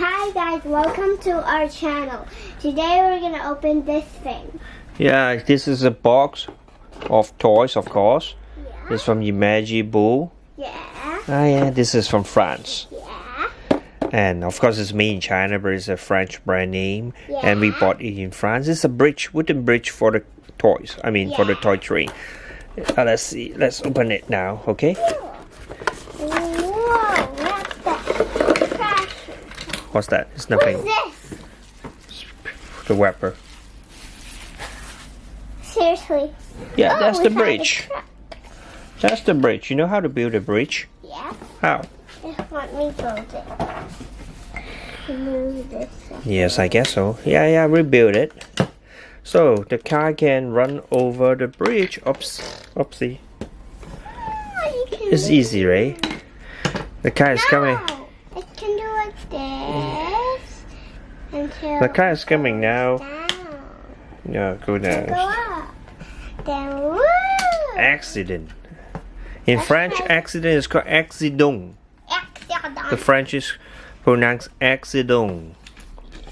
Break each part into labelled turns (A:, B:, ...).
A: Hi guys, welcome to our channel. Today we're gonna open this thing.
B: Yeah, this is a box of toys, of course.
A: Yeah.
B: It's from Imagi Blu.
A: Yeah.
B: Ah, yeah, this is from France.
A: Yeah.
B: And of course it's made in China, but it's a French brand name.
A: Yeah.
B: And we bought it in France. It's a bridge, wooden bridge for the toys. I mean, for the toy train. Let's see. Let's open it now, okay?
A: Whoa, what's that? Crash.
B: What's that? It's nothing.
A: What is this?
B: The wrapper.
A: Seriously?
B: Yeah,
A: Oh,
B: that's
A: we
B: the
A: found a
B: bridge.
A: truck.
B: That's the bridge. You know how to build a bridge?
A: Yeah.
B: How?
A: Just let me build it. Move this.
B: Yes, I guess so. Yeah, rebuild it. So the car can run over the bridge. Oops, oopsie.
A: Oh, you can
B: It's easy, right? The car is coming.
A: It can do like this until
B: The car is coming now.
A: down.
B: No, go
A: Go
B: down.
A: up. Then woo!
B: Accident. In French, accident is called accident. The French is pronounced accident.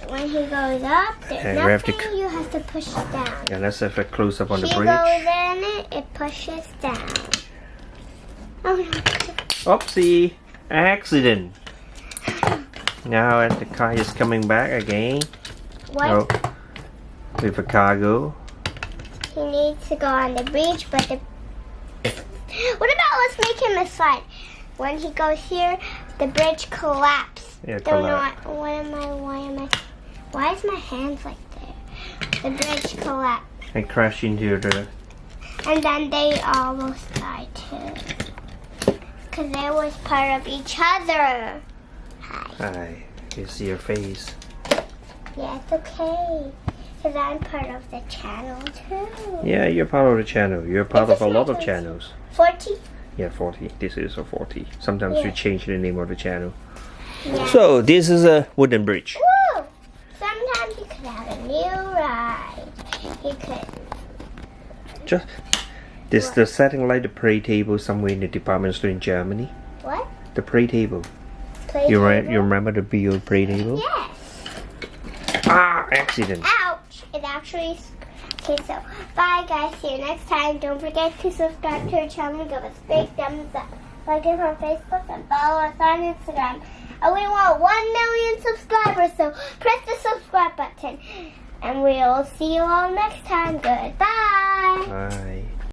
A: When he goes up, there's
B: Okay, we have to
A: nothing, you have to push it down.
B: Yeah, let's have a close up on the
A: He
B: bridge.
A: goes in it pushes down. Oh no.
B: Oopsie, accident. Now the car is coming back again.
A: What?
B: Oh, with a cargo.
A: He needs to go on the bridge, but the... What about let's make him a slide? When he goes here, the bridge collapses.
B: Yeah,
A: Don't
B: collapse.
A: know why is my hands like there? The bridge collapsed.
B: And crash into the.
A: And then they almost died too. Because they was part of each other.
B: Hi, you see your face.
A: Yeah, it's okay. Because I'm part of the channel too.
B: Yeah, you're part of the channel. You're part of a lot of channels.
A: 40?
B: Yeah, 40. This is a 40. Sometimes we
A: Yeah.
B: change the name of the channel.
A: Yeah.
B: So this is a wooden bridge.
A: Woo! Sometimes you could have a new ride. You could.
B: Just this the setting like the play table somewhere in the department store in Germany.
A: What?
B: The play table.
A: Play
B: You
A: table?
B: remember the big play table?
A: Yes.
B: Ah, accident.
A: Ouch! It actually. Okay, so bye guys. See you next time. Don't forget to subscribe to our channel. Give us big thumbs up. Like us on Facebook and follow us on Instagram. And we want 1 million subscribers, so press the subscribe button. And we'll see you all next time. Goodbye.
B: Bye.